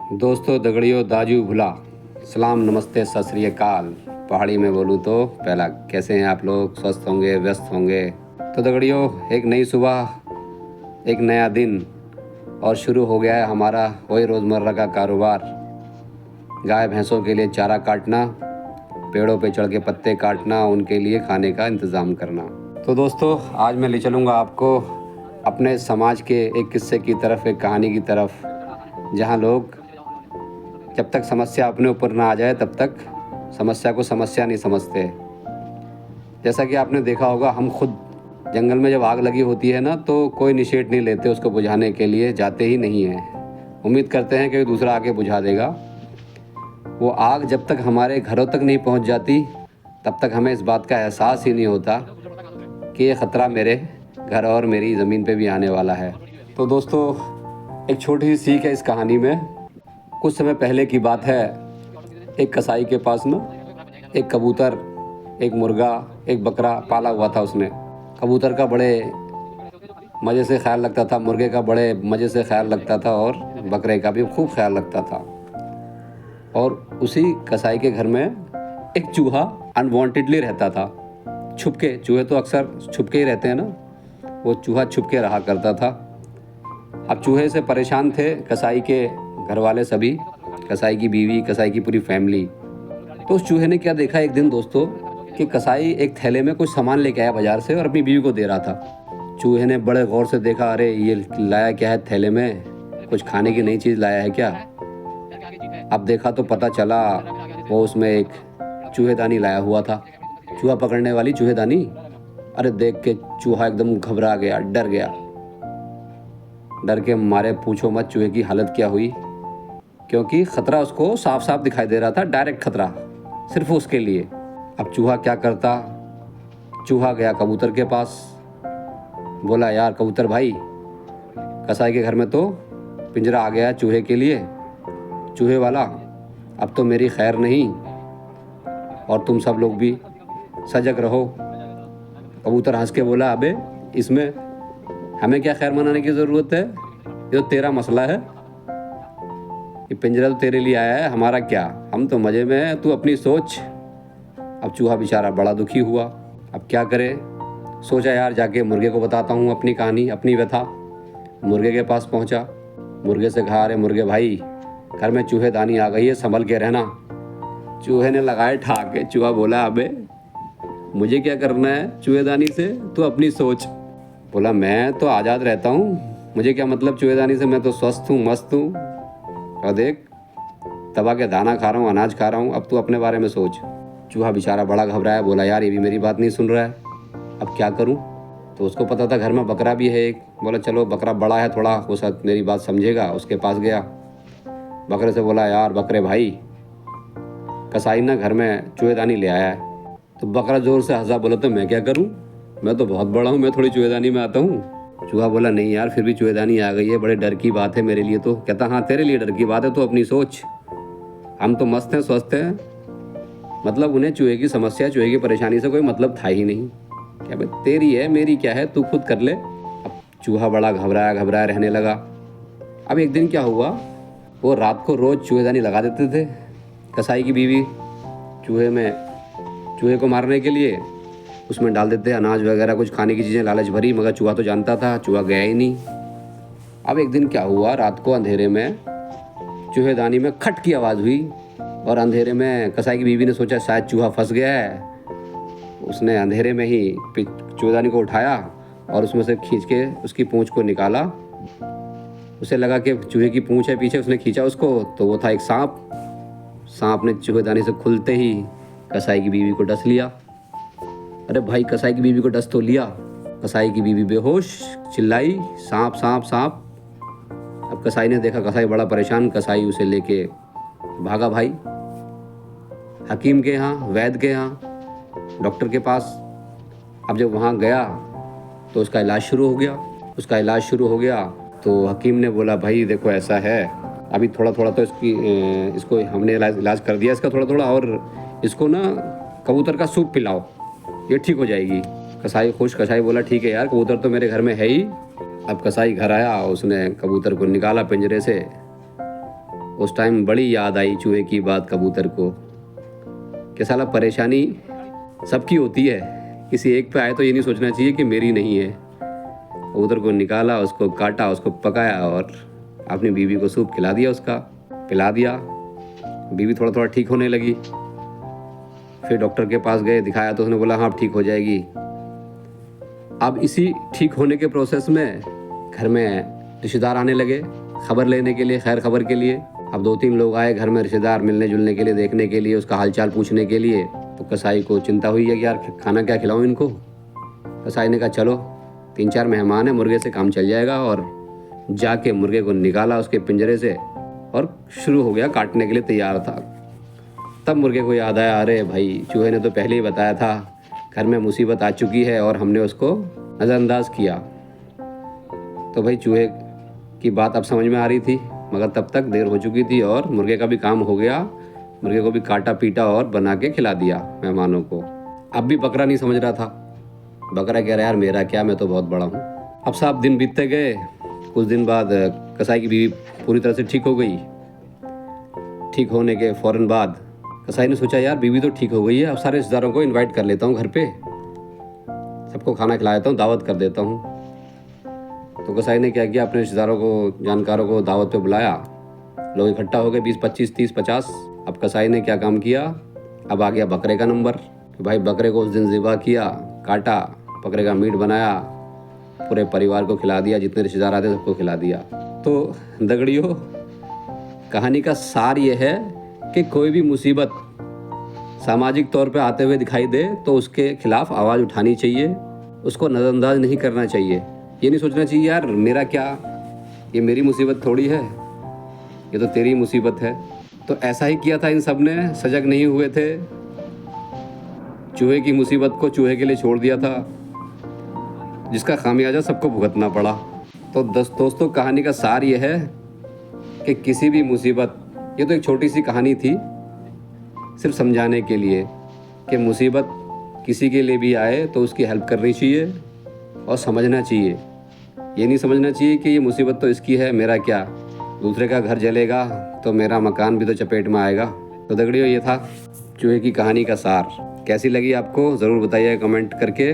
दोस्तों, दगड़ियों, दाजू भुला, सलाम, नमस्ते, सत श्री अकाल। पहाड़ी में बोलूँ तो पहला, कैसे हैं आप लोग? स्वस्थ होंगे, व्यस्त होंगे। तो दगड़ियों, एक नई सुबह, एक नया दिन और शुरू हो गया है हमारा वही रोज़मर्रा का कारोबार। गाय भैंसों के लिए चारा काटना, पेड़ों पे चढ़ के पत्ते काटना, उनके लिए खाने का इंतज़ाम करना। तो दोस्तों, आज मैं ले चलूँगा आपको अपने समाज के एक किस्से की तरफ, एक कहानी की तरफ, जहाँ लोग जब तक समस्या अपने ऊपर ना आ जाए तब तक समस्या को समस्या नहीं समझते। जैसा कि आपने देखा होगा, हम खुद जंगल में जब आग लगी होती है ना, तो कोई इनिशिएट नहीं लेते उसको बुझाने के लिए, जाते ही नहीं हैं। उम्मीद करते हैं कि दूसरा आके बुझा देगा। वो आग जब तक हमारे घरों तक नहीं पहुंच जाती तब तक हमें इस बात का एहसास ही नहीं होता कि ये ख़तरा मेरे घर और मेरी ज़मीन पे भी आने वाला है। तो दोस्तों, एक छोटी सी सीख है इस कहानी में। कुछ समय पहले की बात है, एक कसाई के पास ना एक कबूतर, एक मुर्गा, एक बकरा पाला हुआ था उसने। कबूतर का बड़े मज़े से ख्याल रखता था, मुर्गे का बड़े मज़े से ख्याल रखता था और बकरे का भी खूब ख्याल रखता था। और उसी कसाई के घर में एक चूहा अनवांटेडली रहता था, छुपके। चूहे तो अक्सर छुपके ही रहते हैं ना, वो चूहा छुपके रहा करता था। अब चूहे से परेशान थे कसाई के घर वाले सभी, कसाई की बीवी, कसाई की पूरी फैमिली। तो उस चूहे ने क्या देखा एक दिन दोस्तों, कि कसाई एक थैले में कुछ सामान लेके आया बाज़ार से और अपनी बीवी को दे रहा था। चूहे ने बड़े गौर से देखा, अरे ये लाया क्या है थैले में? कुछ खाने की नई चीज़ लाया है क्या? अब देखा तो पता चला वो उसमें एक चूहेदानी लाया हुआ था, चूहा पकड़ने वाली चूहेदानी। अरे देख के चूहा एकदम घबरा गया, डर गया। डर के मारे पूछो मत चूहे की हालत क्या हुई, क्योंकि ख़तरा उसको साफ साफ दिखाई दे रहा था, डायरेक्ट ख़तरा सिर्फ उसके लिए। अब चूहा क्या करता? चूहा गया कबूतर के पास, बोला, यार कबूतर भाई, कसाई के घर में तो पिंजरा आ गया चूहे के लिए, चूहे वाला, अब तो मेरी खैर नहीं और तुम सब लोग भी सजग रहो। कबूतर हंस के बोला, अबे इसमें हमें क्या खैर मनाने की ज़रूरत है? ये तो तेरा मसला है, ये पिंजरा तो तेरे लिए आया है, हमारा क्या, हम तो मज़े में हैं, तू अपनी सोच। अब चूहा बेचारा बड़ा दुखी हुआ, अब क्या करे? सोचा यार जाके मुर्गे को बताता हूँ अपनी कहानी, अपनी व्यथा। मुर्गे के पास पहुँचा, मुर्गे से कहा, अरे मुर्गे भाई, घर में चूहेदानी आ गई है, संभल के रहना। चूहे ने लगाए ठाके। चूहा बोला, अबे मुझे क्या करना है चूहेदानी से, तू अपनी सोच। बोला, मैं तो आज़ाद रहता हूँ, मुझे क्या मतलब चूहेदानी से, मैं तो स्वस्थ हूँ, मस्त हूँ। और देख, दबा के दाना खा रहा हूँ, अनाज खा रहा हूँ, अब तू अपने बारे में सोच। चूहा बेचारा बड़ा घबराया, बोला, यार ये भी मेरी बात नहीं सुन रहा है, अब क्या करूँ? तो उसको पता था घर में बकरा भी है एक। बोला, चलो बकरा बड़ा है थोड़ा, वो सब मेरी बात समझेगा। उसके पास गया, बकरे से बोला, यार बकरे भाई, कसाई ना घर में चूहेदानी ले आया है। तो बकरा ज़ोर से हंसा, बोला, तो मैं क्या करूँ, मैं तो बहुत बड़ा हूँ, मैं थोड़ी चूहेदानी में आता हूँ। चूहा बोला, नहीं यार, फिर भी चूहेदानी आ गई है, बड़े डर की बात है मेरे लिए तो। कहता, हाँ तेरे लिए डर की बात है तो अपनी सोच, हम तो मस्त हैं, स्वस्थ हैं। मतलब उन्हें चूहे की समस्या, चूहे की परेशानी से कोई मतलब था ही नहीं। क्या भाई, तेरी है, मेरी क्या है, तू खुद कर ले। अब चूहा बड़ा घबराया घबराया रहने लगा। अब एक दिन क्या हुआ, वो रात को रोज़ चूहेदानी लगा देते थे कसाई की बीवी चूहे को मारने के लिए। उसमें डाल देते अनाज वगैरह, कुछ खाने की चीज़ें लालच भरी, मगर चूहा तो जानता था, चूहा गया ही नहीं। अब एक दिन क्या हुआ, रात को अंधेरे में चूहेदानी में खट की आवाज़ हुई और अंधेरे में कसाई की बीवी ने सोचा शायद चूहा फंस गया है। उसने अंधेरे में ही चूहेदानी को उठाया और उसमें से खींच के उसकी पूँछ को निकाला। उसे लगा कि चूहे की पूँछ है पीछे, उसने खींचा उसको तो वो था एक सांप। सांप ने चूहेदानी से खुलते ही कसाई की बीवी को डस लिया। अरे भाई, कसाई की बीवी को डस तो लिया, कसाई की बीवी बेहोश, चिल्लाई, सांप सांप सांप। अब कसाई ने देखा, कसाई बड़ा परेशान, कसाई उसे लेके भागा भाई हकीम के यहाँ, वैद्य के यहाँ, डॉक्टर के पास। अब जब वहाँ गया तो उसका इलाज शुरू हो गया। तो हकीम ने बोला, भाई देखो ऐसा है, अभी थोड़ा थोड़ा तो इसको हमने इलाज कर दिया इसका थोड़ा थोड़ा, और इसको ना कबूतर का सूप पिलाओ, ये ठीक हो जाएगी। कसाई खुश, कसाई बोला, ठीक है यार, कबूतर तो मेरे घर में है ही। अब कसाई घर आया, उसने कबूतर को निकाला पिंजरे से, उस टाइम बड़ी याद आई चूहे की बात कबूतर को कि साला परेशानी सबकी होती है, किसी एक पे आए तो ये नहीं सोचना चाहिए कि मेरी नहीं है। कबूतर को निकाला, उसको काटा, उसको पकाया और अपनी बीवी को सूप खिला दिया, उसका पिला दिया। बीवी थोड़ा थोड़ा ठीक होने लगी। फिर डॉक्टर के पास गए, दिखाया तो उसने बोला हाँ अब ठीक हो जाएगी। अब इसी ठीक होने के प्रोसेस में घर में रिश्तेदार आने लगे खबर लेने के लिए, खैर खबर के लिए। अब 2-3 लोग आए घर में रिश्तेदार मिलने जुलने के लिए, देखने के लिए, उसका हालचाल पूछने के लिए। तो कसाई को चिंता हुई है कि यार खाना क्या खिलाऊं इनको। कसाई ने कहा चलो 3-4 मेहमान हैं, मुर्गे से काम चल जाएगा। और जाके मुर्गे को निकाला उसके पिंजरे से और शुरू हो गया काटने के लिए, तैयार था। तब मुर्गे को याद आया, अरे भाई चूहे ने तो पहले ही बताया था घर में मुसीबत आ चुकी है और हमने उसको नज़रअंदाज किया। तो भाई चूहे की बात अब समझ में आ रही थी, मगर तब तक देर हो चुकी थी और मुर्गे का भी काम हो गया। मुर्गे को भी काटा पीटा और बना के खिला दिया मेहमानों को। अब भी बकरा नहीं समझ रहा था। बकरा कह रहा यार मेरा क्या, मैं तो बहुत बड़ा हूँ। अब साहब दिन बीतते गए। कुछ दिन बाद कसाई की बीवी पूरी तरह से ठीक हो गई। ठीक होने के फ़ौरन बाद कसाई ने सोचा यार बीवी तो ठीक हो गई है, अब सारे रिश्तेदारों को इनवाइट कर लेता हूँ घर पे, सबको खाना खिला देता हूँ, दावत कर देता हूँ। तो कसाई ने क्या किया, अपने रिश्तेदारों को, जानकारों को दावत पे बुलाया। लोग इकट्ठा हो गए 20, 25, 30, 50। अब कसाई ने क्या काम किया, अब आ गया बकरे का नंबर। भाई बकरे को उस दिन ज़िबा किया, काटा, बकरे का मीट बनाया, पूरे परिवार को खिला दिया, जितने रिश्तेदार आते सबको खिला दिया। तो दगड़ियों, कहानी का सार ये है कि कोई भी मुसीबत सामाजिक तौर पे आते हुए दिखाई दे तो उसके खिलाफ आवाज़ उठानी चाहिए, उसको नज़रअंदाज नहीं करना चाहिए। ये नहीं सोचना चाहिए यार मेरा क्या, ये मेरी मुसीबत थोड़ी है, ये तो तेरी मुसीबत है। तो ऐसा ही किया था इन सब ने, सजग नहीं हुए थे, चूहे की मुसीबत को चूहे के लिए छोड़ दिया था, जिसका खामियाजा सबको भुगतना पड़ा। तो दोस्तों कहानी का सार ये है कि किसी भी मुसीबत, ये तो एक छोटी सी कहानी थी सिर्फ समझाने के लिए कि मुसीबत किसी के लिए भी आए तो उसकी हेल्प करनी चाहिए और समझना चाहिए। ये नहीं समझना चाहिए कि ये मुसीबत तो इसकी है, मेरा क्या, दूसरे का घर जलेगा तो मेरा मकान भी तो चपेट में आएगा। तो दगड़ियों, ये था चूहे की कहानी का सार। कैसी लगी आपको ज़रूर बताइए कमेंट करके।